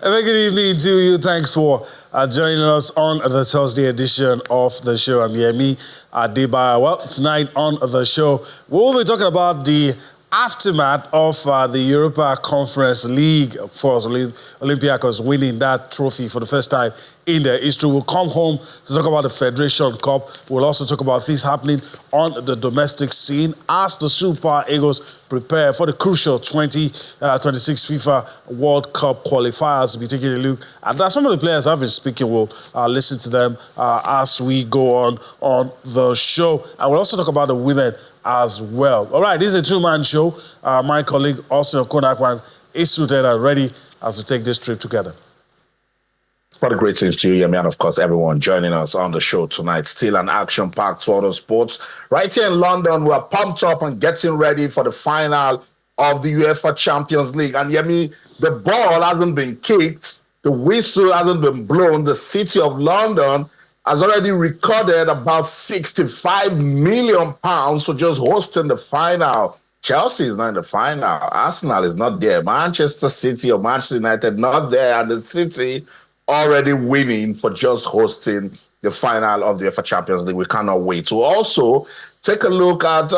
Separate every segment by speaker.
Speaker 1: A very good evening to you. Thanks for joining us on the Thursday edition of the show. I'm Yemi Adebayo. Well, tonight on the show, we'll be talking about the aftermath of the Europa Conference League. Of course, Olympiacos winning that trophy for the first time in their history. We'll come home to talk about the Federation Cup. We'll also talk about things happening on the domestic scene as the Super Eagles prepare for the crucial 2026 FIFA World Cup qualifiers. We'll be taking a look at that. Some of the players I've been speaking, we'll listen to them as we go on the show. And we'll also talk about the women as well. All right, this is a two-man show. My colleague, Austin Okonakwan, is suited and ready as we take this trip together.
Speaker 2: What a great things to you, Yemi, and of course, everyone joining us on the show tonight. Still an action-packed world of sports. Right here in London, we're pumped up and getting ready for the final of the UEFA Champions League. And Yemi, the ball hasn't been kicked. The whistle hasn't been blown. The city of London has already recorded about £65 million for just hosting the final. Chelsea is not in the final. Arsenal is not there. Manchester City or Manchester United not there. And the City already winning for just hosting the final of the UEFA Champions League. We cannot wait to also take a look at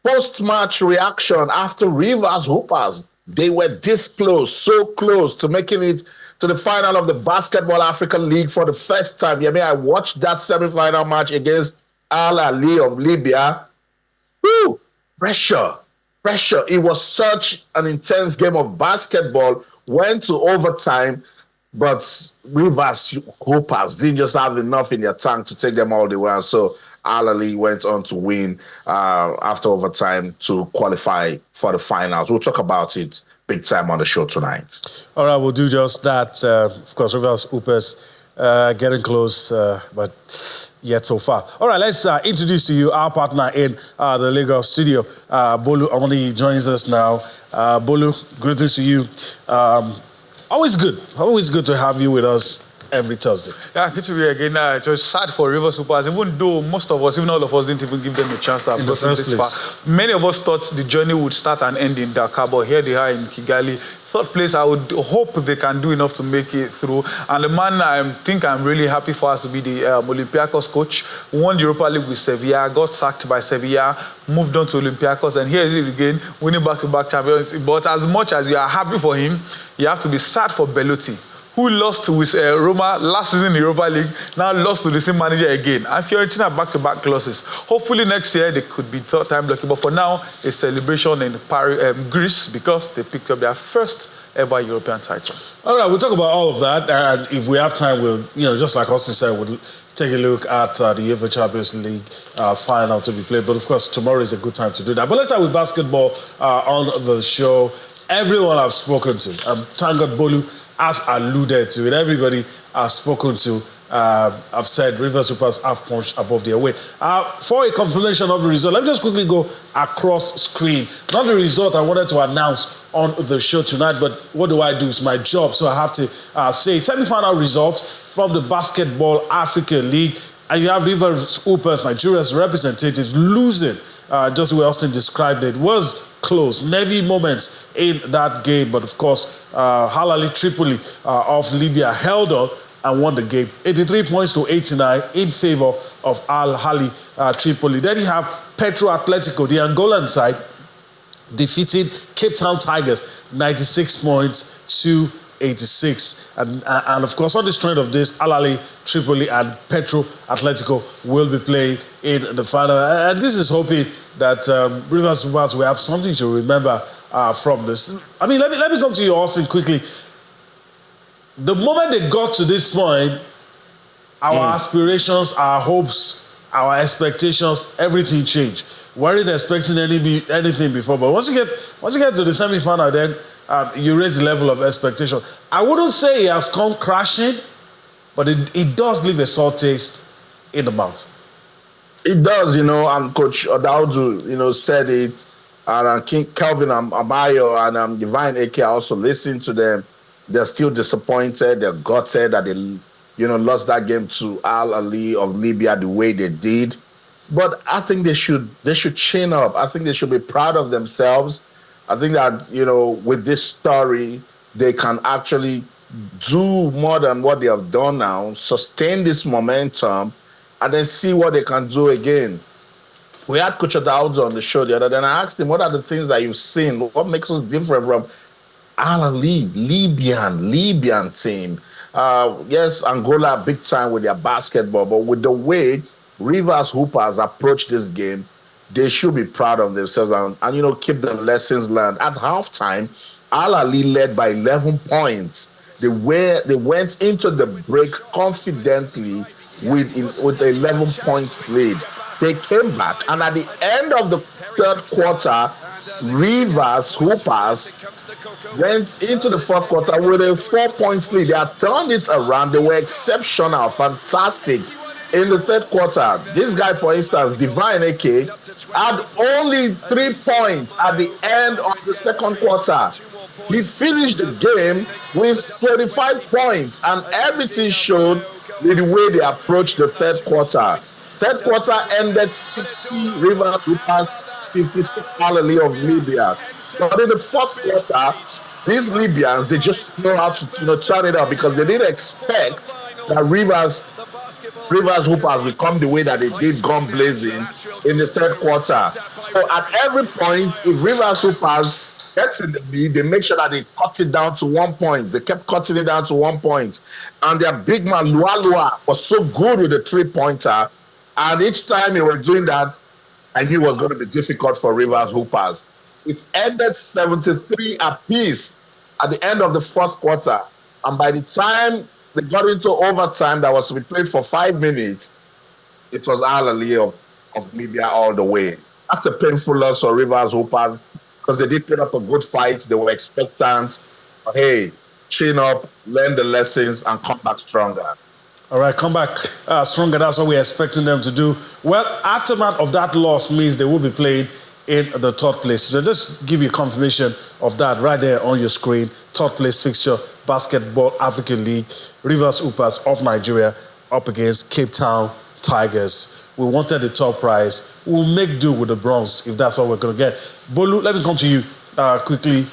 Speaker 2: post-match reaction after Rivers Hoopers. They were this close, so close to making it to the final of the Basketball Africa League for the first time. Yeah, I watched that semi-final match against Al Ahly of Libya. Woo! Pressure. It was such an intense game of basketball. Went to overtime, but Rivers Hoopers didn't just have enough in their tank to take them all the way. And so Al Ahly went on to win after overtime to qualify for the finals. We'll talk about it big time on the show tonight.
Speaker 1: All right, we'll do just that. Of course, Rivers Hoopers getting close, but yet so far. All right, let's introduce to you our partner in the Lagos studio, Bolu Amoni joins us now. Bolu, greetings to you. Always good to have you with us every Thursday.
Speaker 3: Yeah, good to be here again. It was sad for Rivers Hoopers, even though most of us, even all of us, didn't even give them a chance to have gotten this far. Many of us thought the journey would start and end in Dakar, but here they are in Kigali. Third place, I would hope they can do enough to make it through. And the man I think I'm really happy for us to be the Olympiacos coach. Won the Europa League with Sevilla, got sacked by Sevilla, moved on to Olympiacos, and here is it again, winning back-to-back champions. But as much as you are happy for him, you have to be sad for Belotti, who lost with Roma last season in the Europa League, now lost to the same manager again. And Fiorentina back-to-back losses. Hopefully next year they could be third-time lucky, but for now, a celebration in Paris, Greece, because they picked up their first ever European title.
Speaker 1: All right, we'll talk about all of that, and if we have time, we'll, just like Austin said, we'll take a look at the UEFA Champions League final to be played. But of course, tomorrow is a good time to do that. But let's start with basketball on the show. Everyone I've spoken to, thank God Bolu has alluded to it. Everybody I've spoken to, I've said Rivers Hoopers have punched above their weight. For a confirmation of the result, let me just quickly go across screen. Not the result I wanted to announce on the show tonight, but what do I do? It's my job, so I have to say semi-final results from the Basketball Africa League. And you have Rivers Hoopers, Nigeria's representatives, losing, just the way Austin described it. Was close, nervy moments in that game, but of course, Al Ahly Tripoli of Libya held on and won the game, 83 points to 89 in favor of Al Ahly Tripoli. Then you have Petro Atletico, the Angolan side, defeated Cape Town Tigers, 96 points to 86. And of course, on the strength of this, Al Ahly Tripoli and Petro Atletico will be playing in the final. And this is hoping that Rivers Hoopers will have something to remember from this. I mean, let me come to you, Austin, quickly. The moment they got to this point, our aspirations, our hopes, our expectations, everything changed. Weren't expecting anything before, but once you get to the semi-final, then you raise the level of expectation. I wouldn't say it has come crashing, but it does leave a sour taste in the mouth.
Speaker 2: It does, and Coach Odaudu, said it, and King Kelvin Amayo and Divine AK also listened to them. They're still disappointed. They're gutted that they, lost that game to Al Ahly of Libya the way they did. But I think they should chin up. I think they should be proud of themselves. I think that, with this story, they can actually do more than what they have done now, sustain this momentum, and then see what they can do again. We had Coach Adaudzo on the show the other day, and I asked him, what are the things that you've seen? What makes us different from Libyan team? Yes, Angola big time with their basketball, but with the way Rivers Hoopers approach this game, they should be proud of themselves and keep the lessons learned. At halftime, Al Ali led by 11 points. They went into the break confidently with 11 points lead. They came back, and at the end of the third quarter, Rivers Hoopers went into the fourth quarter with a 4 points lead. They had turned it around. They were exceptional, fantastic. In the third quarter, this guy, for instance, Divine AK, had only 3 points at the end of the second quarter. He finished the game with 25 points, and everything showed with the way they approached the third quarter. Third quarter ended 60 Rivers Hoopers, 56 Al-Ali of Libya. But in the fourth quarter, these Libyans, they just know how to turn it up, because they didn't expect that Rivers Hoopers will come the way that they did, gun blazing in the third quarter. So at every point, if Rivers Hoopers gets in the lead, they make sure that they cut it down to 1 point. They kept cutting it down to 1 point. And their big man, Lualua, was so good with the 3-pointer. And each time they were doing that, I knew it was going to be difficult for Rivers Hoopers. It ended 73 apiece at the end of the first quarter. And by the time they got into overtime that was to be played for 5 minutes, it was Al-Ali of Libya all the way. That's a painful loss for Rivers Hoopers, because they did put up a good fight. They were expectant. But hey, chin up, learn the lessons, and come back stronger.
Speaker 1: All right, come back stronger. That's what we're expecting them to do. Well, aftermath of that loss means they will be playing in the third place. So just give you confirmation of that right there on your screen. Third place fixture, Basketball African League, Rivers Hoopers of Nigeria up against Cape Town Tigers. We wanted the top prize. We'll make do with the bronze if that's all we're going to get. Bolu, let me come to you quickly.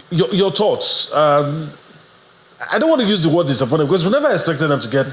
Speaker 1: Your thoughts. I don't want to use the word disappointed, because we never expected them to get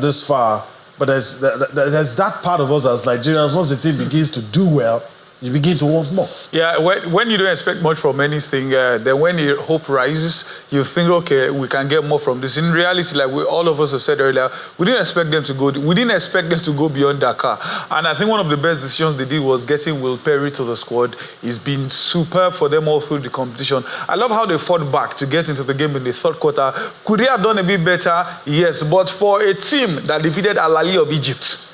Speaker 1: this far. But there's that part of us as Nigerians, once the team begins to do well, you begin to want more.
Speaker 3: Yeah, when you don't expect much from anything, then when your hope rises, you think, okay, we can get more from this. In reality, like all of us have said earlier, we didn't expect them to go beyond Dakar. And I think one of the best decisions they did was getting Will Perry to the squad. It's been superb for them all through the competition. I love how they fought back to get into the game in the third quarter. Could they have done a bit better? Yes, but for a team that defeated Al-Ali of Egypt,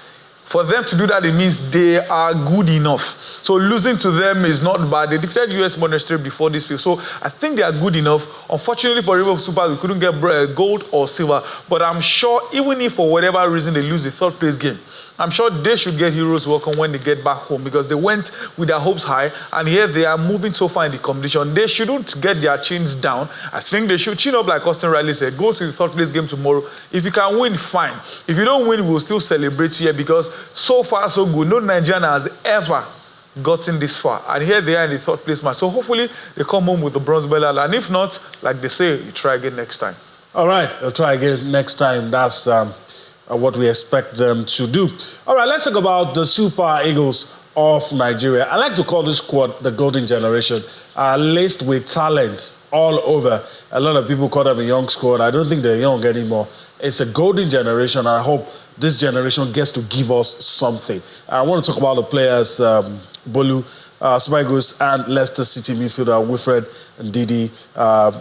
Speaker 3: for them to do that, it means they are good enough. So losing to them is not bad. They defeated US Monastery before this field. So I think they are good enough. Unfortunately for River Super, we couldn't get gold or silver. But I'm sure even if for whatever reason they lose the third place game, I'm sure they should get heroes welcome when they get back home, because they went with their hopes high, and here they are moving so far in the competition. They shouldn't get their chins down. I think they should chin up, like Austin Riley said, go to the third place game tomorrow. If you can win, fine. If you don't win, we'll still celebrate here, because so far so good. No Nigerian has ever gotten this far, and here they are in the third place match. So hopefully they come home with the bronze medal, and if not, like they say, you try again next time.
Speaker 1: All right, they'll try again next time. That's what we expect them to do. All right, let's talk about the Super Eagles of Nigeria. I like to call this squad the golden generation, laced with talent all over. A lot of people call them a young squad. I don't think they're young anymore. It's a golden generation, and I hope this generation gets to give us something. I want to talk about the players, Bolu, Super Eagles and Leicester City midfielder Wilfred Ndidi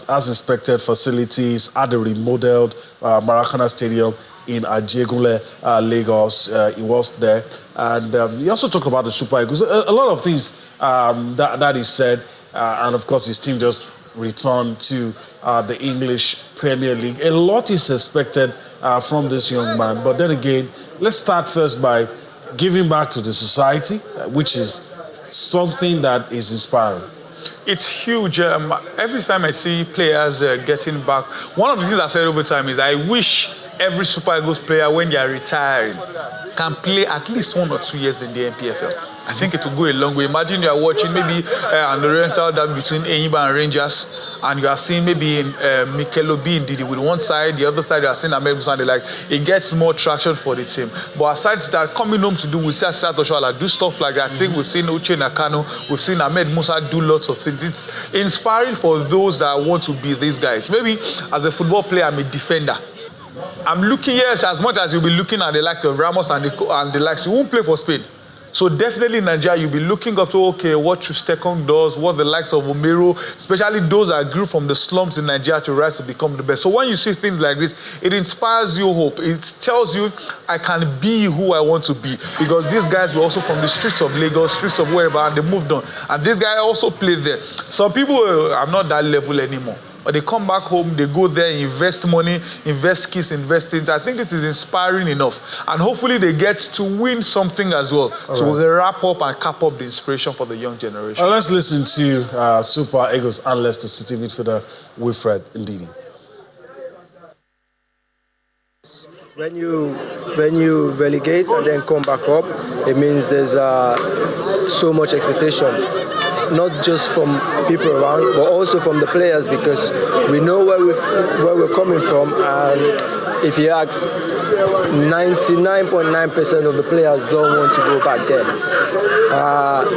Speaker 1: has inspected facilities at the remodeled Maracana Stadium in Ajegunle, Lagos. He was there. And he also talked about the Super Eagles. A lot of things that he said. And of course, his team just returned to the English Premier League. A lot is expected from this young man. But then again, let's start first by giving back to the society, which is something that is inspiring.
Speaker 3: It's huge. Every time I see players getting back, one of the things I've said over time is I wish every Super Eagles player, when they are retiring, can play at least 1 or 2 years in the NPFL. I think it will go a long way. Imagine you are watching maybe an Oriental derby between Enyimba and Rangers, and you are seeing maybe Mikel Obi in Didi with one side, the other side you are seeing Ahmed Musa, and like it gets more traction for the team. But aside that, coming home to do, we see Asisa Toshoala do stuff like that. I think we've seen Uche Nakano, we've seen Ahmed Musa do lots of things. It's inspiring for those that want to be these guys. Maybe as a football player, I'm a defender. I'm looking, yes, as much as you'll be looking at the like of Ramos and the likes, you won't play for Spain. So definitely in Nigeria, you'll be looking up to, okay, what Trustekong does, what the likes of Omero, especially those that grew from the slums in Nigeria to rise to become the best. So when you see things like this, it inspires you hope. It tells you, I can be who I want to be. Because these guys were also from the streets of Lagos, streets of wherever, and they moved on. And this guy also played there. Some people are not that level anymore. But they come back home, they go there, invest money, invest skills, invest things. I think this is inspiring enough. And hopefully they get to win something as well. So we'll wrap up and cap up the inspiration for the young generation.
Speaker 1: Let's listen to Super Eagles and Leicester City midfielder Wilfred Ndidi.
Speaker 4: When you relegate and then come back up, it means there's so much expectation. Not just from people around, but also from the players, because we know where we're coming from. And if you ask, 99.9% of the players don't want to go back there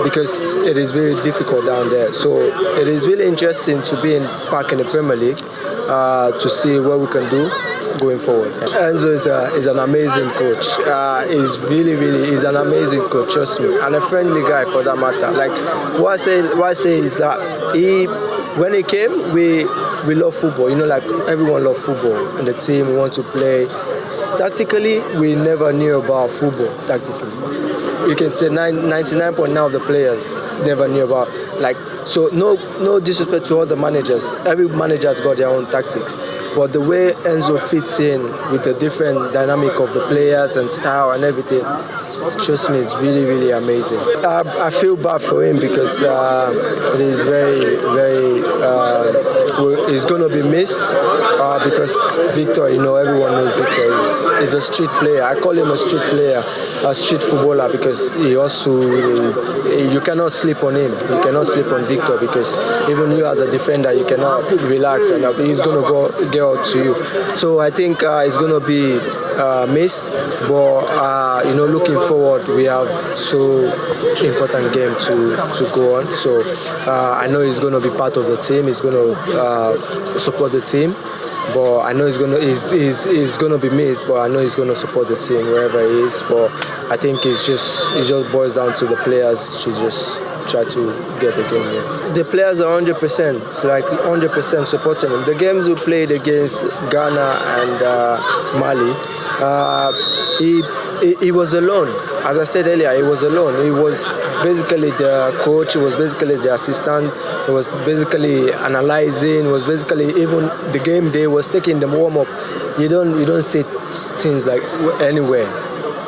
Speaker 4: because it is very difficult down there. So it is really interesting to be back in the Premier League to see what we can do going forward. Enzo is an amazing coach. He's an amazing coach, trust me, and a friendly guy for that matter. Like what I say is that when he came, we love football. You know, like everyone loves football in the team. We want to play. Tactically, we never knew about football. Tactically, you can say 99.9% of the players never knew about. Like, so no disrespect to all the managers. Every manager has got their own tactics. But the way Enzo fits in with the different dynamic of the players and style and everything, trust me, it's really, really amazing. I feel bad for him because it is very, very, he's going to be missed because Victor, you know, everyone knows Victor is a street player. I call him a street player, a street footballer, because he also, you cannot sleep on him. You cannot sleep on Victor, because even you as a defender, you cannot relax, and he's going to get out to you. So I think it's going to be missed, but you know, looking forward, we have so important game to go on. So I know he's going to be part of the team. He's going to support the team. But I know he's gonna be missed. But I know he's gonna support the team wherever he is. But I think it just boils down to the players to just try to get the game here. The players are 100%. It's like 100% supporting him. The games we played against Ghana and Mali, he was alone. As I said earlier, he was alone. He was basically the coach. He was basically the assistant. He was basically analyzing. He was basically, even the game day, was taking the warm up. You don't see things like anywhere.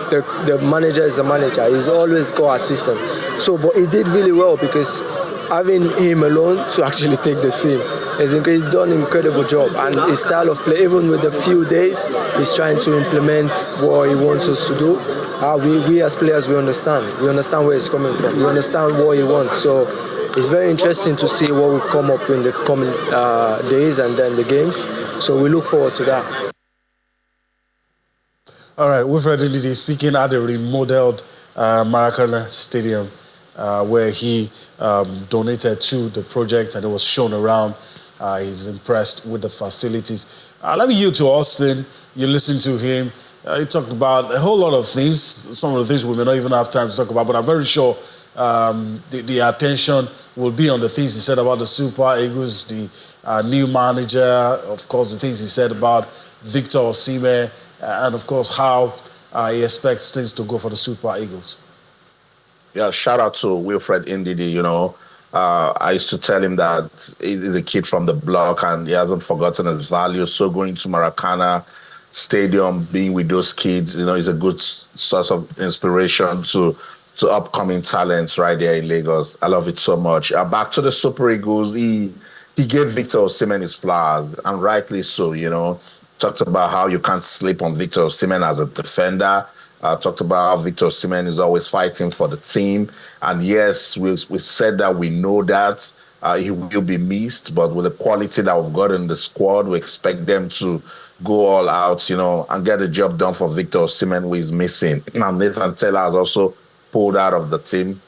Speaker 4: The manager is the manager. He's always got assistant. So, but he did really well, because having him alone to actually take the team, he's done an incredible job. And his style of play, even with a few days, he's trying to implement what he wants us to do. We as players, we understand where he's coming from. We understand what he wants. So it's very interesting to see what will come up in the coming days and then the games. So we look forward to that.
Speaker 1: All right, Wilfred Ndidi speaking at the remodeled Maracana Stadium, where he donated to the project, and it was shown around. He's impressed with the facilities. Let me yield to Austin. You listened to him. He talked about a whole lot of things. Some of the things we may not even have time to talk about, but I'm very sure the attention will be on the things he said about the Super Eagles, the new manager, of course, the things he said about Victor Osimhen, and of course how he expects things to go for the Super Eagles.
Speaker 2: Yeah, shout out to Wilfred Ndidi. You know, I used to tell him that he's a kid from the block and he hasn't forgotten his values. So going to Maracana Stadium, being with those kids, you know, is a good source of inspiration to upcoming talents right there in Lagos. I love it so much. Back to the Super Eagles, he gave Victor Osimhen his flowers, and rightly so. You know, talked about how you can't sleep on Victor Osimhen as a defender. Talked about how Victor Osimhen is always fighting for the team. And yes, we said that we know that he will be missed, but with the quality that we've got in the squad, we expect them to go all out, and get the job done for Victor Osimhen, who is missing. Now, Nathan Taylor has also pulled out of the team,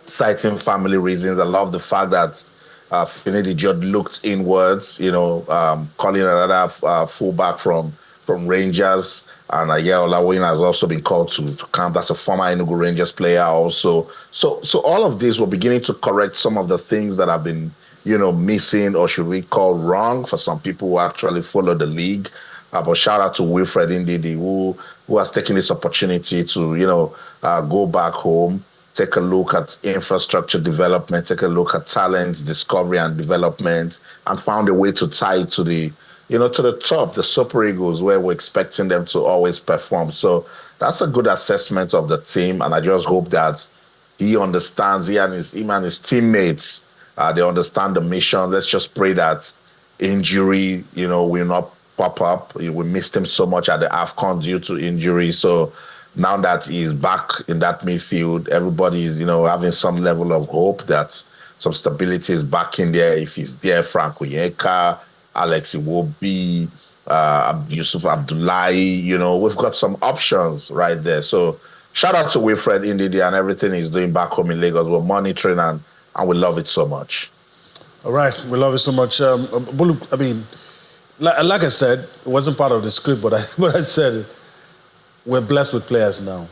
Speaker 2: citing family reasons. I love the fact that Finidi Jod looked inwards, calling another fullback from Rangers. And Olawin has also been called to camp. That's a former Enugu Rangers player also. So all of this, we're beginning to correct some of the things that have been, missing, or should we call wrong, for some people who actually follow the league. But shout out to Wilfred Ndidi, who has taken this opportunity to, go back home, take a look at infrastructure development, take a look at talent discovery and development, and found a way to tie it to the top, the Super Eagles, where we're expecting them to always perform. So that's a good assessment of the team, and I just hope that he understands, him and his teammates, they understand the mission. Let's just pray that injury, will not pop up. We missed him so much at the AFCON due to injury. So now that he's back in that midfield, everybody is, having some level of hope that some stability is back in there. If he's there, Frank Onyeka, Alex Iwobi, Yusuf Abdullahi, we've got some options right there. So shout out to Wilfred Ndidi and everything he's doing back home in Lagos. We're monitoring and we love it so much.
Speaker 1: All right, we love it so much. But look, I mean, like I said, it wasn't part of the script, but I said it. We're blessed with players now.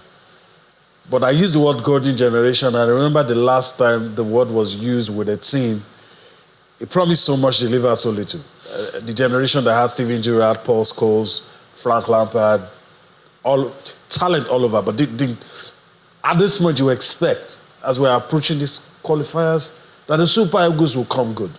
Speaker 1: But I used the word golden generation. I remember the last time the word was used with a team, it promised so much, delivered so little. The generation that had Steven Gerrard, Paul Scholes, Frank Lampard, talent all over. But at this moment, you expect, as we're approaching these qualifiers, that the Super Eagles will come good.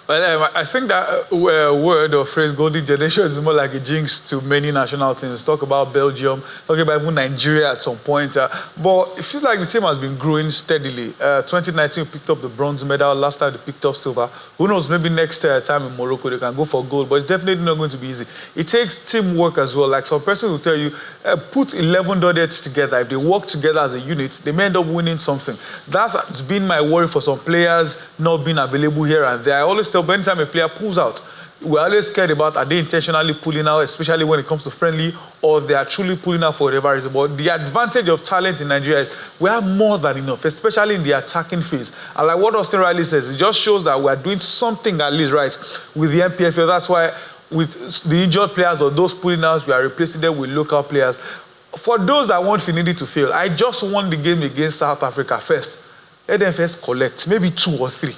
Speaker 3: Well, I think that word or phrase, golden generation, is more like a jinx to many national teams. Talk about Belgium, talk about even Nigeria at some point. But it feels like the team has been growing steadily. 2019, we picked up the bronze medal. Last time, they picked up silver. Who knows, maybe next time in Morocco, they can go for gold. But it's definitely not going to be easy. It takes teamwork as well. Like some person will tell you, put 11 dodgers together. If they work together as a unit, they may end up winning something. That's been my worry for some players not being available here and there. I always tell, anytime a player pulls out, we're always scared about, are they intentionally pulling out, especially when it comes to friendly, or they are truly pulling out for whatever reason. But the advantage of talent in Nigeria is we have more than enough, especially in the attacking phase. And like what Austin Riley says, it just shows that we're doing something at least right with the MPFL. That's why with the injured players or those pulling out, we are replacing them with local players. For those that want Finidi to fail, I just won the game against South Africa first. Let them first collect, maybe 2 or 3.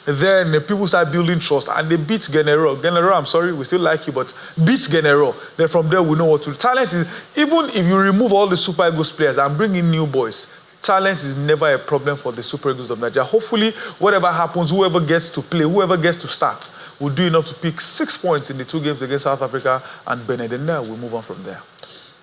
Speaker 3: Then the people start building trust, and they beat Genero. Genero, I'm sorry, we still like you, but beat Genero. Then from there, we know what to do. Talent is, even if you remove all the Super Eagles players and bring in new boys, talent is never a problem for the Super Eagles of Nigeria. Hopefully, whatever happens, whoever gets to play, whoever gets to start, will do enough to pick 6 points in the 2 games against South Africa and Benin. Then we'll move on from there.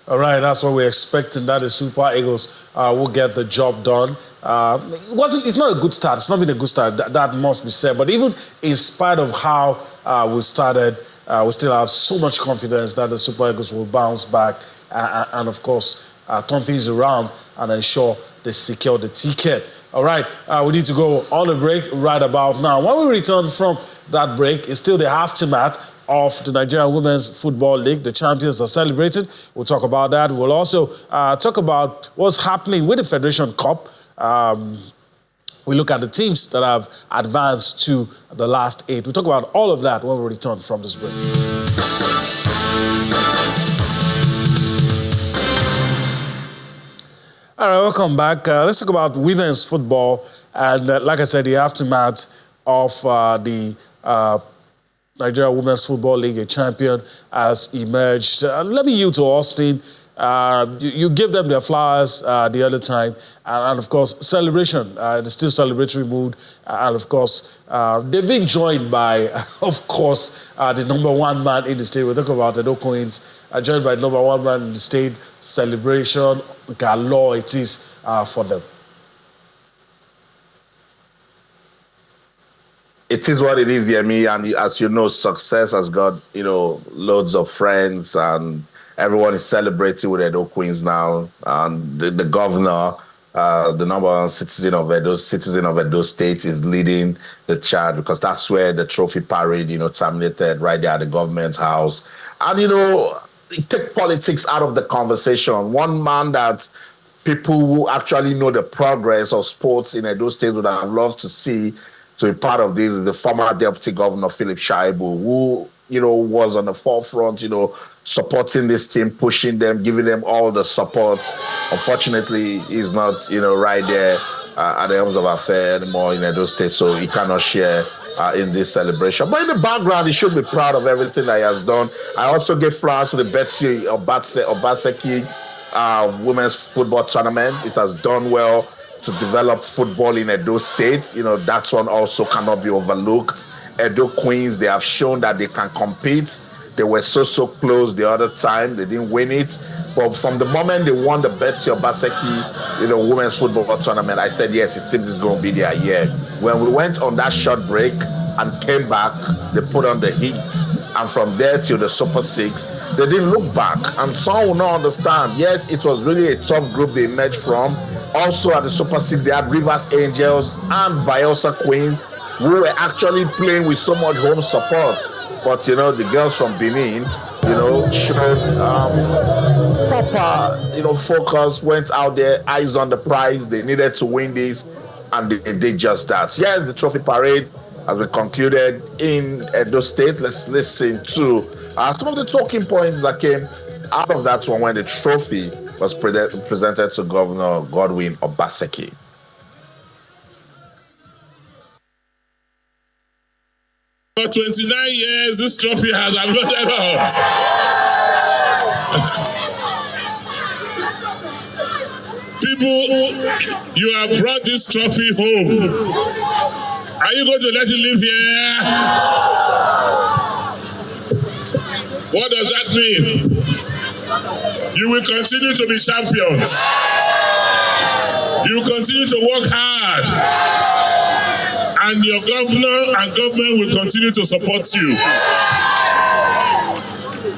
Speaker 1: All right, that's what we're expecting, that the Super Eagles will get the job done. It's not a good start. It's not been a good start. That must be said. But even in spite of how we started, we still have so much confidence that the Super Eagles will bounce back and of course, turn things around and ensure they secure the ticket. All right, we need to go on a break right about now. When we return from that break, it's still the aftermath of the Nigerian Women's Football League. The champions are celebrated. We'll talk about that. We'll also talk about what's happening with the Federation Cup. We look at the teams that have advanced to the last 8. We'll talk about all of that when we return from this break. All right, welcome back. Let's talk about women's football. And like I said, the aftermath of the Nigeria Women's Football League, a champion, has emerged. Let me yield to Austin. You give them their flowers the other time. And of course, celebration. There's still celebratory mood. And of course, they've been joined by, of course, the number 1 man in the state. We'll talk about the No Coins. Joined by the number 1 man in the state. Celebration galore it is for them.
Speaker 2: It is what it is, Yemi, and as you know, success has got, loads of friends, and everyone is celebrating with Edo Queens now. And the governor, the number one citizen of Edo State, is leading the charge, because that's where the trophy parade, terminated, right there at the government house. And, take politics out of the conversation. One man that people who actually know the progress of sports in Edo State would have loved to see to be part of this is the former Deputy Governor, Philip Shaibu, who, was on the forefront, supporting this team, pushing them, giving them all the support. Unfortunately, he's not, right there at the helms of affairs anymore in Edo State, so he cannot share in this celebration. But in the background, he should be proud of everything that he has done. I also give flowers to the Betsy Obaseki women's football tournament. It has done well to develop football in Edo State. That one also cannot be overlooked. Edo Queens, they have shown that they can compete. They were so close the other time. They didn't win it. But from the moment they won the Betsy Obaseki, women's football tournament, I said, yes, it seems it's going to be their year. When we went on that short break and came back, they put on the heat. And from there till the Super 6, they didn't look back. And some will not understand. Yes, it was really a tough group they emerged from. Also at the Super 6, they had Rivers Angels and Bayelsa Queens, who were actually playing with so much home support. But, the girls from Benin, showed proper, focus, went out there, eyes on the prize. They needed to win this, and they did just that. Yes, the trophy parade has been concluded in Edo State. Let's listen to some of the talking points that came out of that one when the trophy was presented to Governor Godwin Obaseki.
Speaker 5: For 29 years, this trophy has applauded us. People, you have brought this trophy home. Are you going to let it live here? What does that mean? You will continue to be champions. You will continue to work hard. And your governor and government will continue to support you.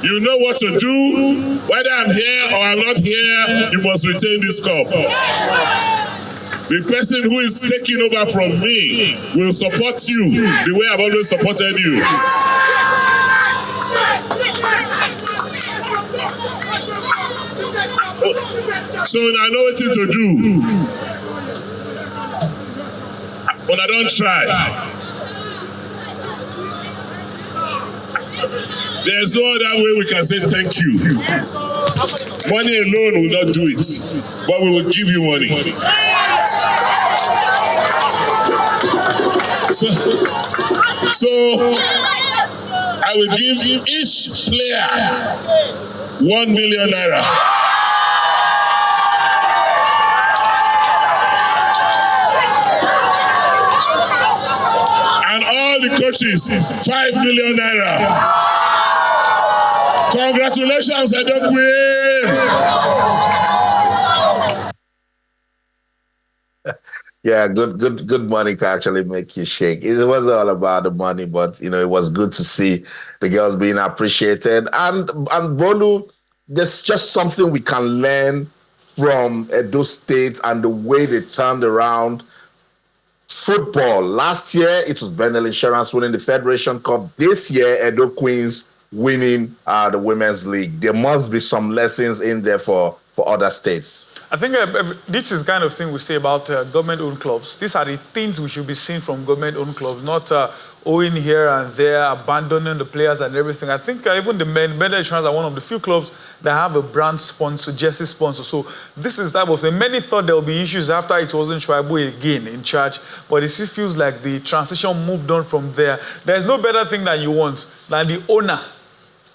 Speaker 5: You know what to do. Whether I'm here or I'm not here, you must retain this cup. The person who is taking over from me will support you the way I've always supported you. So I know what to do. But I don't try. There's no other way we can say thank you. Money alone will not do it, but we will give you money. So I will give each player 1 million naira. The coaches 5 million naira. Congratulations, Edo Queen.
Speaker 2: Yeah, good money can actually make you shake. It wasn't all about the money, but it was good to see the girls being appreciated. And Bolu, there's just something we can learn from Edo State and the way they turned around football. Last year, it was Bendel Insurance winning the Federation Cup. This year, Edo Queens winning the Women's League. There must be some lessons in there for other states.
Speaker 3: I think this is the kind of thing we say about government-owned clubs. These are the things we should be seeing from government-owned clubs, not owing here and there, abandoning the players and everything. I think even the Bendel Insurance are one of the few clubs that have a brand sponsor, jersey sponsor. So this is type of thing. Many thought there will be issues after it wasn't Shaibu again in charge, but it still feels like the transition moved on from there. There's no better thing that you want than the owner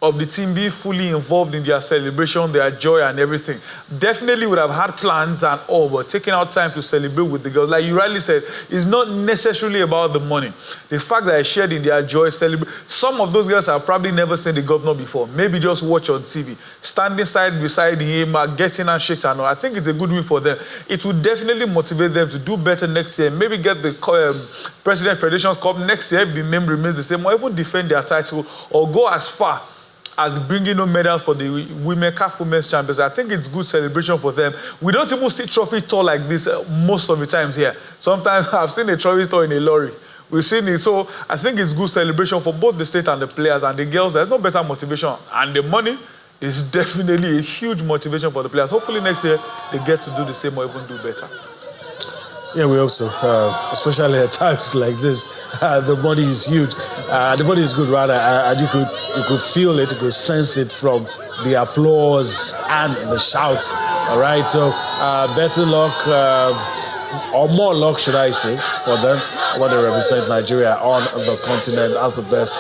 Speaker 3: of the team be fully involved in their celebration, their joy and everything. Definitely would have had plans and all, but taking out time to celebrate with the girls, like you rightly said, it's not necessarily about the money. The fact that I shared in their joy, celebrate. Some of those girls have probably never seen the governor before. Maybe just watch on TV, standing side beside him, getting handshakes and all. I think it's a good win for them. It would definitely motivate them to do better next year. Maybe get the President Federations Cup next year if the name remains the same, or even defend their title, or go as far as bringing no medals for the CAF Women's Champions. I think it's good celebration for them. We don't even see trophy tour like this most of the times here. Sometimes I've seen a trophy tour in a lorry. We've seen it. So I think it's good celebration for both the state and the players and the girls. There's no better motivation. And the money is definitely a huge motivation for the players. Hopefully next year they get to do the same or even do better.
Speaker 1: Yeah, we hope so. Especially at times like this, the money is huge. The money is good, rather, and you could feel it, you could sense it from the applause and the shouts. All right, so better luck, or more luck, should I say, for them when they represent Nigeria on the continent as the best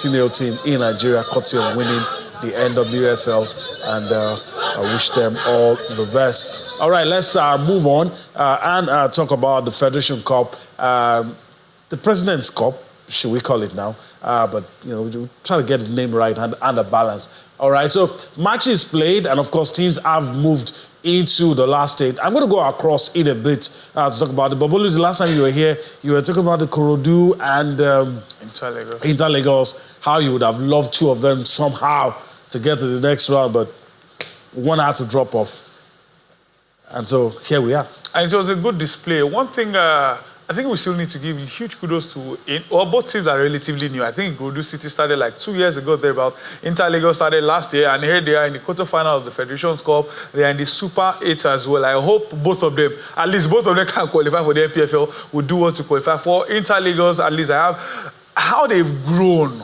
Speaker 1: female team in Nigeria, courtesy of winning the NWFL, and I wish them all the best. All right, let's move on and talk about the Federation Cup, the President's Cup, should we call it now? But we try to get the name right and the balance. All right, so matches played, and of course teams have moved into the last stage. I'm going to go across in a bit to talk about it. But Bolu, the last time you were here, you were talking about the Korodu and Inter-Lagos, how you would have loved two of them somehow to get to the next round, but one had to drop off. And so here we are.
Speaker 3: And it was a good display. One thing I think we still need to give huge kudos to, both teams are relatively new. I think Ikorodu City started like 2 years ago, thereabout. Inter-Lagos started last year, and here they are in the quarterfinal of the Federations Cup. They are in the Super 8 as well. I hope both of them, at least both of them can qualify for the NPFL, will do what to qualify for. Inter-Lagos, at least I have, how they've grown.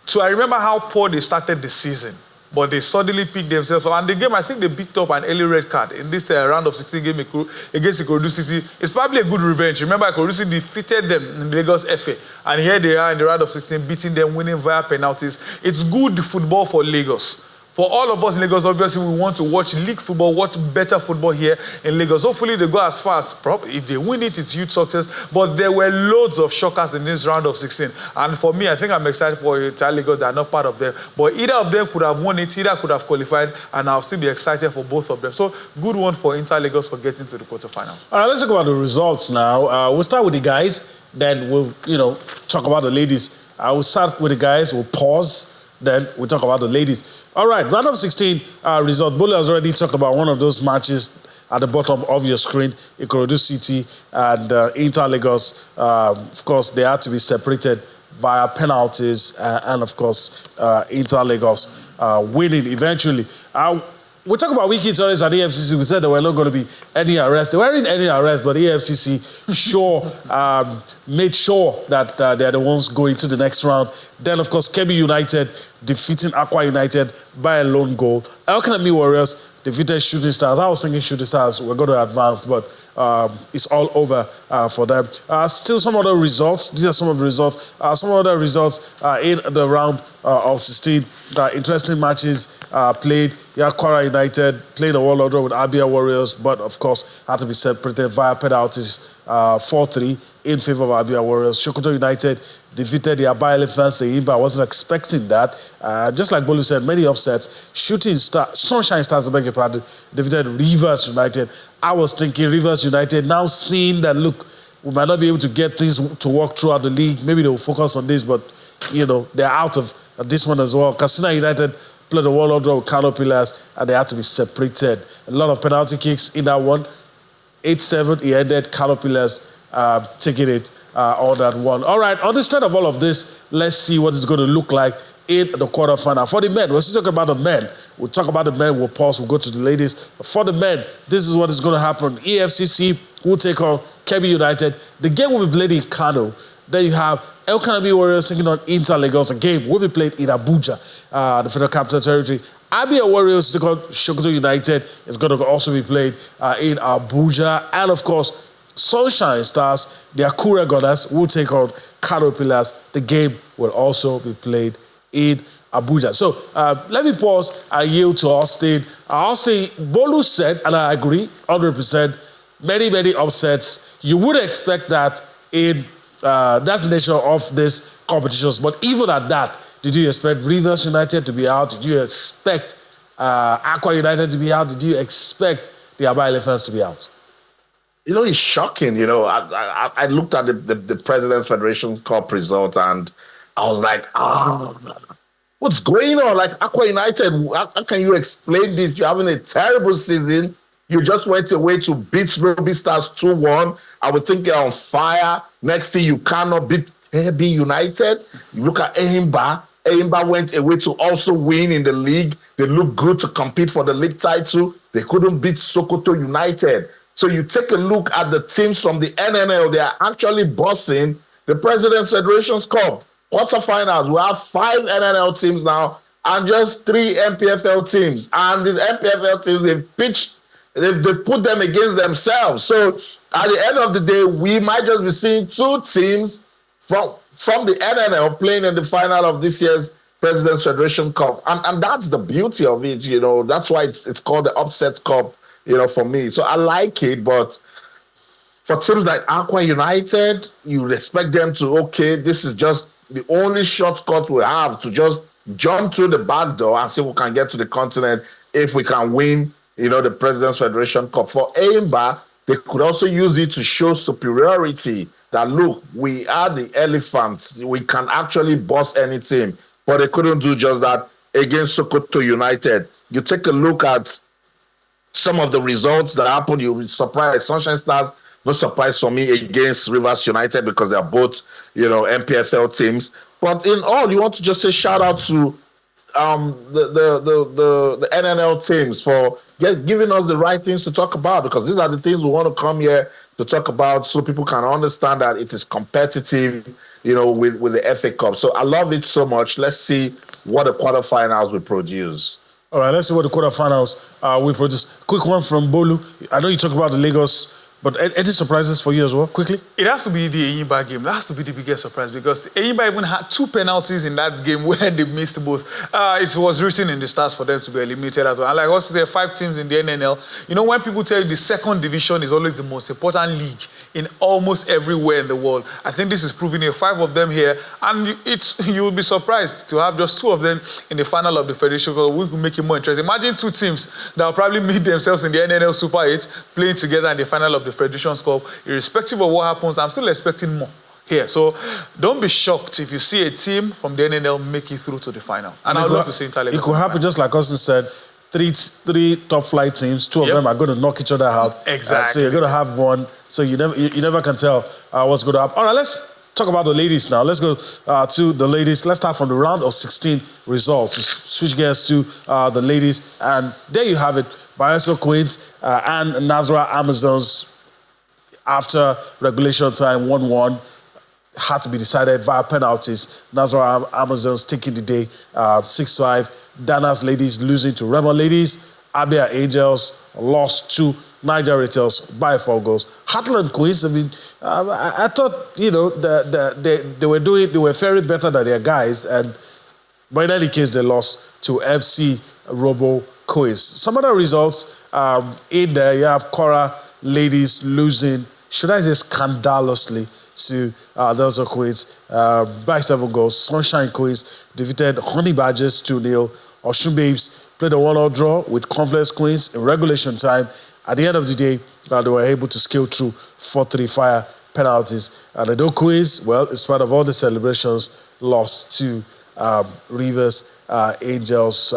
Speaker 3: So I remember how poor they started the season, but they suddenly picked themselves up. And the game, I think they picked up an early red card in this round of 16 game against Ikorodu City. It's probably a good revenge. Remember, Ikorodu City defeated them in the Lagos FA. And here they are in the round of 16, beating them, winning via penalties. It's good football for Lagos. For all of us in Lagos, obviously, we want to watch league football, watch better football here in Lagos. Hopefully, they go as far as probably. If they win it, it's huge success. But there were loads of shockers in this round of 16. And for me, I think I'm excited for Inter-Lagos. They are not part of them. But either of them could have won it, either could have qualified, and I'll still be excited for both of them. So, good one for Inter-Lagos for getting to the quarterfinal.
Speaker 1: All right, let's talk about the results now. We'll start with the guys, then we'll, talk about the ladies. We'll start with the guys, we'll pause. Then we'll talk about the ladies. All right, round of 16 result. Bolu has already talked about one of those matches at the bottom of your screen, Ikorodu City and Inter-Lagos. Of course, they had to be separated via penalties, and of course, Inter-Lagos winning eventually. We talk about wiki stories at EFCC. We said there were not going to be any arrests. There weren't any arrests, but EFCC made sure that they're the ones going to the next round. Then, of course, Kebbi United defeating Aqua United by a lone goal. El Kanami Warriors defeated Shooting Stars. I was thinking Shooting Stars were going to advance, but it's all over for them. Still some other results. These are some of the results. Some other results in the round of 16. Interesting matches played. Kwara United played a world draw with Abia Warriors, but of course had to be separated via penalties 4-3 in favor of Abia Warriors. Sokoto United defeated the Aba Elephants. I wasn't expecting that. Just like Bolu said, many upsets. Sunshine Stars, I beg your pardon, defeated Rivers United. I was thinking Rivers United, now seeing that, look, we might not be able to get things to work throughout the league. Maybe they'll focus on this, but, they're out of this one as well. Katsina United played a world draw with Kano Pillars, and they had to be separated. A lot of penalty kicks in that one. 8-7, he ended. Kano Pillars taking it on that one. All right, on the strength of all of this, let's see what it's going to look like in the quarterfinal. For the men, we're still talking about the men. We'll talk about the men, we'll pause, we'll go to the ladies. For the men, this is what is going to happen. EFCC will take on Kebbi United. The game will be played in Kano. Then you have El Kanami Warriors taking on Inter-Lagos. A game will be played in Abuja, the Federal Capital Territory. Abia Warriors taking on Sokoto United. It's going to also be played in Abuja. And of course, Sunshine Stars, the Akure Gunners, will take on Kano Pillars. The game will also be played in Abuja. So let me pause and yield to Austin. Austin, Bolu said, and I agree, 100%, many upsets. You would expect that in that's the nature of this competitions. But even at that, did you expect Rivers United to be out? Did you expect Aqua United to be out? Did you expect the Aba Elephants to be out?
Speaker 2: It's shocking. I looked at the President's Federation Cup result and I was like, what's going on? Like Aqua United, how can you explain this? You're having a terrible season. You just went away to beat Ruby Stars 2-1. I would think you're on fire. Next thing, you cannot beat AB United. You look at Eimba. Eimba went away to also win in the league. They look good to compete for the league title. They couldn't beat Sokoto United. So you take a look at the teams from the NNL. They are actually bossing the President's Federations Cup. Quarterfinals. We have 5 NNL teams now and just 3 MPFL teams. And these MPFL teams, they've put them against themselves. So at the end of the day, we might just be seeing 2 teams from the NNL playing in the final of this year's President's Federation Cup. And that's the beauty of it, you know. That's why it's called the Upset Cup, you know, for me. So I like it, but for teams like Aqua United, you would expect them to, okay, this is just the only shortcut we have to just jump through the back door and see who can get to the continent if we can win, you know, the President's Federation Cup. For Eimba, they could also use it to show superiority, that look, we are the elephants. We can actually boss any team. But they couldn't do just that against Sokoto United. You take a look at some of the results that happened, you'll be surprised. Sunshine Stars, no surprise for me, against Rivers United because they're both, you know, MPFL teams. But in all, you want to just say shout out to the NNL teams for giving us the right things to talk about, because these are the things we want to come here to talk about so people can understand that it is competitive, you know, with the FA Cup. So I love it so much. Let's see what the quarterfinals will produce.
Speaker 1: All right, let's see what the quarterfinals will produce. Quick one from Bolu. I know you talked about the Lagos, but any surprises for you as well, quickly?
Speaker 3: It has to be the Eimba game. That has to be the biggest surprise because Eimba even had 2 penalties in that game where they missed both. It was written in the stars for them to be eliminated as well. And like I also said, 5 teams in the NNL. You know, when people tell you the second division is always the most important league in almost everywhere in the world, I think this is proving it. 5 of them here, and you will be surprised to have just 2 of them in the final of the Federation Cup. We could make it more interesting. Imagine 2 teams that will probably meet themselves in the NNL Super 8 playing together in the final of the Federations Cup. Irrespective of what happens, I'm still expecting more here. So don't be shocked if you see a team from the NNL make it through to the final. And I'd love to see Inter Lagos.
Speaker 1: It could happen just like Austin said. 3 top flight teams, 2 of them are going to knock each other out.
Speaker 3: Exactly.
Speaker 1: So you're going to have one. So you never can tell what's going to happen. All right, let's talk about the ladies now. Let's go to the ladies. Let's start from the round of 16 results. Switch gears to the ladies. And there you have it. Bayelsa Queens and Nazareth Amazons, after regulation time, 1-1, had to be decided via penalties. Nazareth Amazons taking the day, 6-5. Dana's ladies losing to Rebel ladies. Abia Angels lost to Niger Rattles by 4 goals. Heartland Queens, I mean, I thought, you know, they were faring better than their guys, but in any case, they lost to FC Robo Queens. Some other results in there, you have Cora ladies losing, should I say scandalously, to those are Queens by 7 goals. Sunshine Queens defeated Honey Badgers 2-0. Oshun Babes played a 1-1 draw with Confluence Queens in regulation time. At the end of the day, they were able to scale through 4-3 fire penalties. And the Doe Queens, well, in spite of all the celebrations, lost to Rivers Angels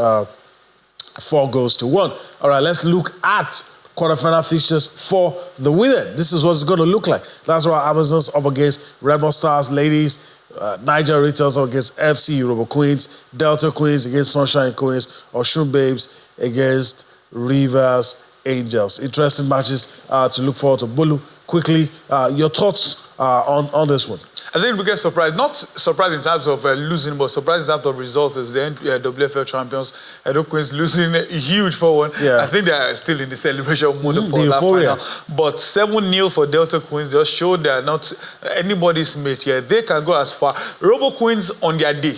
Speaker 1: 4-1. All right, let's look at quarterfinal fixtures for the women. This is what it's going to look like. That's why Amazons up against Rebel Stars ladies, Niger Rattles up against FC Robo Queens, Delta Queens against Sunshine Queens, Oshun Babes against Rivers Angels. Interesting matches to look forward to. Bulu, quickly, your thoughts on this one?
Speaker 3: I think the biggest surprise, not surprise in terms of losing, but surprise in terms of results, is the WFL champions, Edo Queens, losing a huge 4-1.
Speaker 1: Yeah.
Speaker 3: I think they are still in the celebration mode for that final. But 7-0 for Delta Queens just showed they are not anybody's mate here. They can go as far. Robo Queens on their day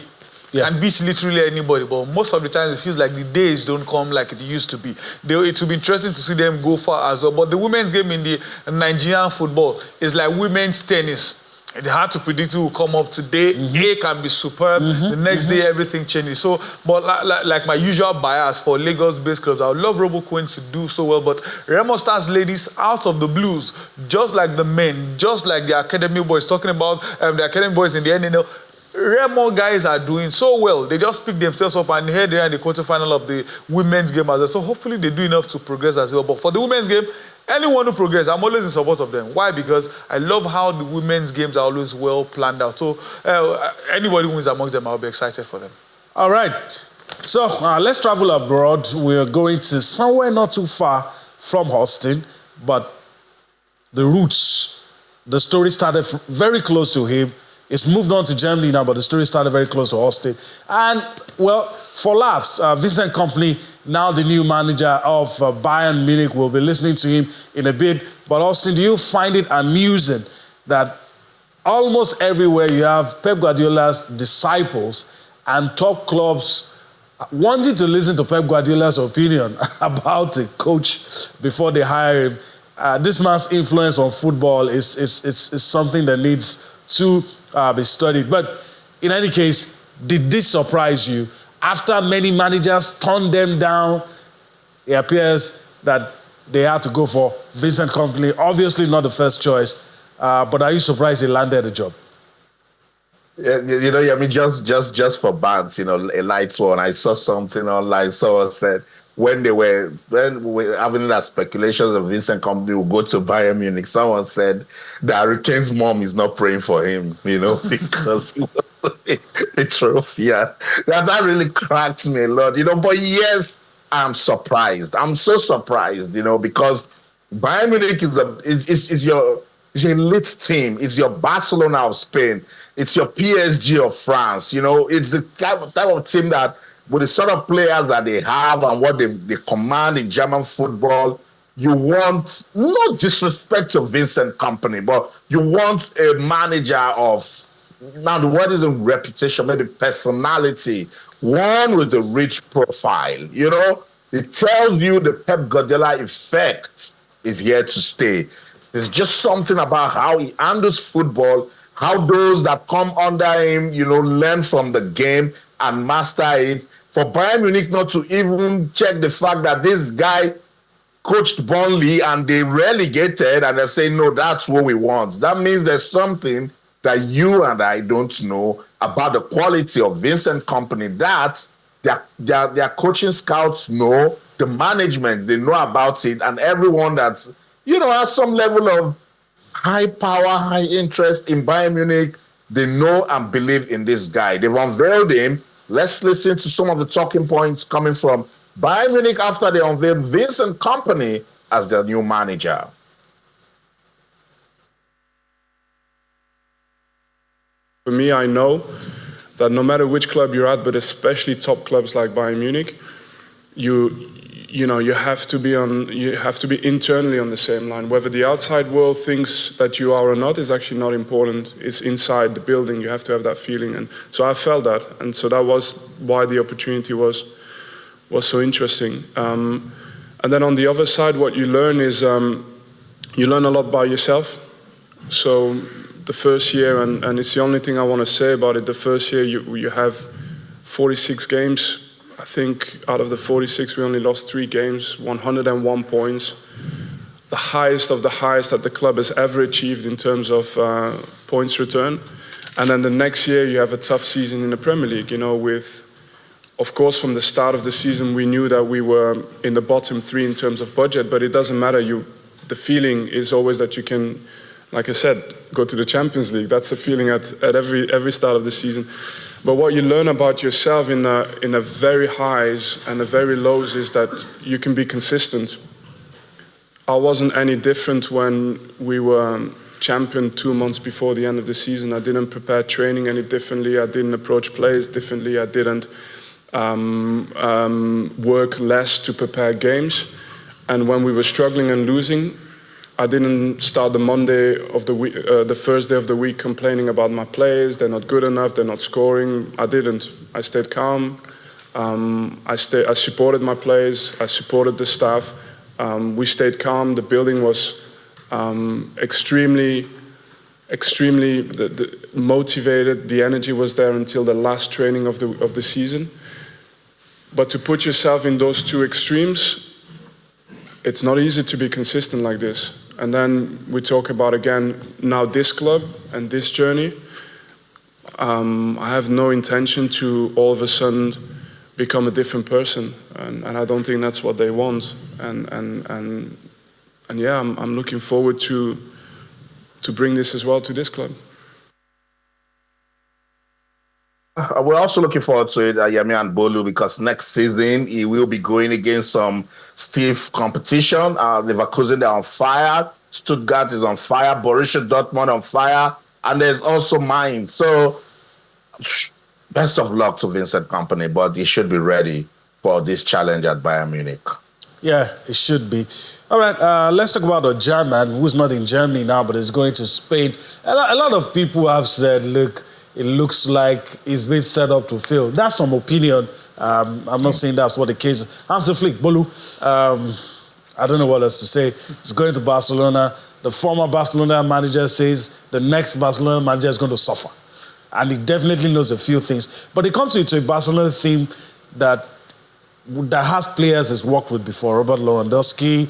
Speaker 3: can beat literally anybody, but most of the time it feels like the days don't come like it used to be. It will be interesting to see them go far as well. But the women's game in the Nigerian football is like women's tennis. It's hard to predict who will come up today. A can be superb. The next day, everything changes. So, but like my usual bias for Lagos-based clubs, I would love Robo Queens to do so well. But Remo Stars ladies out of the blues, just like the men, just like the academy boys, talking about the academy boys in the NNL, Remo guys are doing so well. They just pick themselves up, and here they are in the quarterfinal of the women's game as well. So hopefully they do enough to progress as well. But for the women's game, anyone who progress, I'm always in support of them. Why? Because I love how the women's games are always well planned out. So anybody who wins amongst them, I'll be excited for them.
Speaker 1: All right. So let's travel abroad. We're going to somewhere not too far from Austin, but the roots, the story started very close to him. It's moved on to Germany now, but the story started very close to Austin. And, well, for laughs, Vincent Kompany, now the new manager of Bayern Munich, will be listening to him in a bit. But, Austin, do you find it amusing that almost everywhere you have Pep Guardiola's disciples and top clubs wanting to listen to Pep Guardiola's opinion about a coach before they hire him? This man's influence on football is something that needs to be studied. But in any case, did this surprise you? After many managers turned them down, it appears that they had to go for Vincent Kompany. Obviously not the first choice, but are you surprised he landed the job?
Speaker 2: Yeah, I mean, just for bands, a light one. I saw something online. Someone said when we were having that speculation of Vincent Kompany will go to Bayern Munich, someone said that Harry Kane's mom is not praying for him, because he was a trophy. Yeah, that really cracked me a lot, But yes, I'm surprised. I'm so surprised, because Bayern Munich is your elite team. It's your Barcelona of Spain. It's your PSG of France. It's the type of team that, with the sort of players that they have and what they command in German football, you want, no disrespect to Vincent Kompany, but you want a manager of, now the word isn't reputation, maybe personality, one with a rich profile. It tells you the Pep Guardiola effect is here to stay. There's just something about how he handles football, how those that come under him, learn from the game and master it. For Bayern Munich not to even check the fact that this guy coached Burnley and they relegated, and they say, no, that's what we want. That means there's something that you and I don't know about the quality of Vincent Kompany that their coaching scouts know, the management, they know about it, and everyone that's, has some level of high power, high interest in Bayern Munich, they know and believe in this guy. They've unveiled him. Let's listen to some of the talking points coming from Bayern Munich after they unveiled Vincent Kompany as their new manager.
Speaker 6: For me, I know that no matter which club you're at, but especially top clubs like Bayern Munich, you have to be internally on the same line. Whether the outside world thinks that you are or not is actually not important. It's inside the building. You have to have that feeling. And so I felt that. And so that was why the opportunity was so interesting. And then on the other side, what you learn is you learn a lot by yourself. So the first year, and it's the only thing I want to say about it, the first year you have 46 games. I think out of the 46, we only lost 3 games, 101 points. The highest of the highest that the club has ever achieved in terms of points return. And then the next year, you have a tough season in the Premier League, with, of course, from the start of the season, we knew that we were in the bottom 3 in terms of budget, but it doesn't matter. The feeling is always that you can, like I said, go to the Champions League. That's the feeling at every start of the season. But what you learn about yourself in the very highs and the very lows is that you can be consistent. I wasn't any different when we were champion 2 months before the end of the season. I didn't prepare training any differently. I didn't approach players differently. I didn't work less to prepare games. And when we were struggling and losing, I didn't start the Monday of the week, the first day of the week, complaining about my players. They're not good enough. They're not scoring. I didn't. I stayed calm. I supported my players. I supported the staff. We stayed calm. The building was extremely motivated. The energy was there until the last training of the season. But to put yourself in those 2 extremes, it's not easy to be consistent like this. And then we talk about, again, now this club and this journey. I have no intention to all of a sudden become a different person, and I don't think that's what they want. And yeah, I'm looking forward to bring this as well to this club.
Speaker 2: We're also looking forward to it, Yemi and Bolu, because next season he will be going against some stiff competition. Leverkusen, they're on fire. Stuttgart is on fire. Borussia Dortmund on fire. And there's also Mainz. So best of luck to Vincent Kompany, but he should be ready for this challenge at Bayern Munich.
Speaker 1: Yeah, it should be. All right, let's talk about a German who's not in Germany now, but is going to Spain. A lot of people have said, look, it looks like he's been set up to fail. That's some opinion. I'm not saying that's what the case is. Hansi Flick, Bolu, I don't know what else to say. He's going to Barcelona. The former Barcelona manager says the next Barcelona manager is going to suffer. And he definitely knows a few things. But he comes into a Barcelona team that has players he's worked with before. Robert Lewandowski,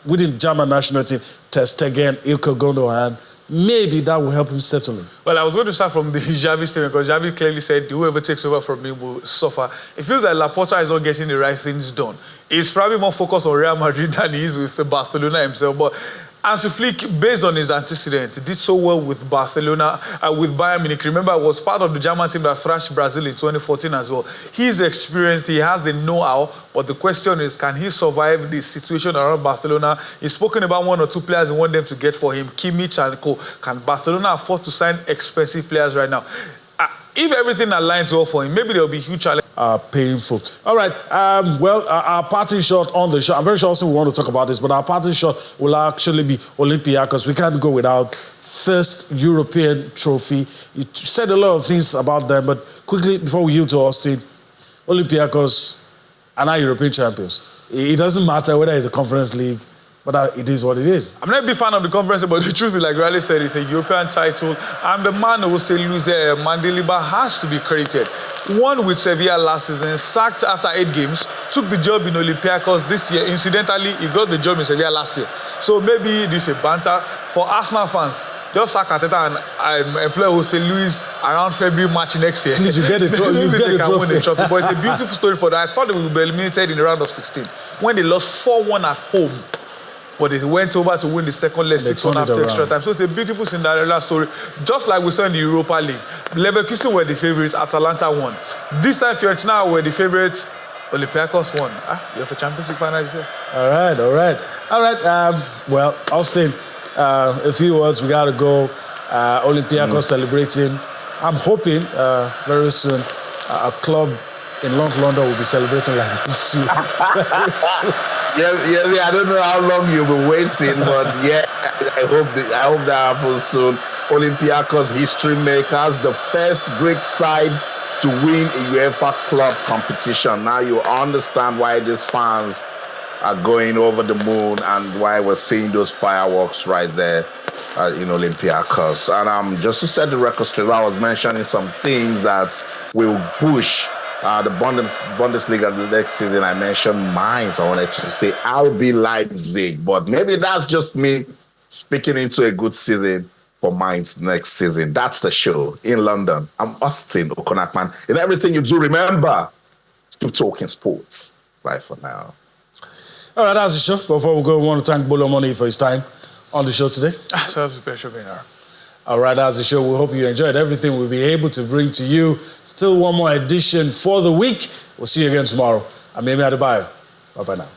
Speaker 1: within German national team, Ter Stegen, Ilkay Gundogan. Maybe that will help him settle in.
Speaker 3: Well, I was going to start from the Xavi statement because Xavi clearly said whoever takes over from him will suffer. It feels like Laporta is not getting the right things done. He's probably more focused on Real Madrid than he is with Barcelona himself. But Hansi Flick, based on his antecedents, did so well with Barcelona, with Bayern Munich. Remember, he was part of the German team that thrashed Brazil in 2014 as well. He's experienced, he has the know-how, but the question is, can he survive the situation around Barcelona? He's spoken about one or two players he wants them to get for him, Kimmich and co. Can Barcelona afford to sign expensive players right now? If everything aligns well for him, maybe there'll be huge challenge.
Speaker 1: Painful. All right. Our parting shot on the show. I'm very sure also we want to talk about this, but our parting shot will actually be Olympiacos. We can't go without first European trophy. You said a lot of things about them, but quickly before we yield to Austin, Olympiacos are now European champions. It doesn't matter whether it's a Conference League, but it is what it is.
Speaker 3: I'm not a big fan of the conference, but the truth is, like Riley said, it's a European title. And the man who will say loser, Mandeliba, has to be credited. Won with Sevilla last season, sacked after 8 games, took the job in Olympiacos this year. Incidentally, he got the job in Sevilla last year. So maybe this is a banter. For Arsenal fans, just sack Arteta and employ Jose Luis around February, March next year.
Speaker 1: Please, you get it.
Speaker 3: Maybe they can win the trophy. But it's a beautiful story for that. I thought they would be eliminated in the round of 16 when they lost 4-1 at home. But they went over to win the second leg 6-1 after extra time. So it's a beautiful Cinderella story. Just like we saw in the Europa League. Leverkusen were the favourites, Atalanta won. This time Fiorentina were the favourites, Olympiacos won. You have a Champions League final this year.
Speaker 1: All right. Well, Austin, a few words, we got to go. Olympiacos celebrating. I'm hoping very soon a club in North London will be celebrating like this too.
Speaker 2: Yeah, I don't know how long you've been waiting, but yeah, I hope that happens soon. Olympiacos, history makers, the first Greek side to win a UEFA club competition. Now you understand why these fans are going over the moon and why we're seeing those fireworks right there in Olympiacos. And just to set the record straight, I was mentioning some teams that will push the Bundesliga the next season. I mentioned Mainz. I wanted to say RB Leipzig, but maybe that's just me speaking into a good season for Mainz next season. That's the show in London. I'm Austin Okonakman. In everything you do, remember, keep talking sports. Bye for now.
Speaker 1: All right, that's the show. Before we go, we want to thank Bolo Money for his time on the show today.
Speaker 3: So it's a pleasure being here.
Speaker 1: All right, that's the show. We hope you enjoyed everything we'll be able to bring to you. Still one more edition for the week. We'll see you again tomorrow. I'm Yemi Adebayo. Bye-bye now.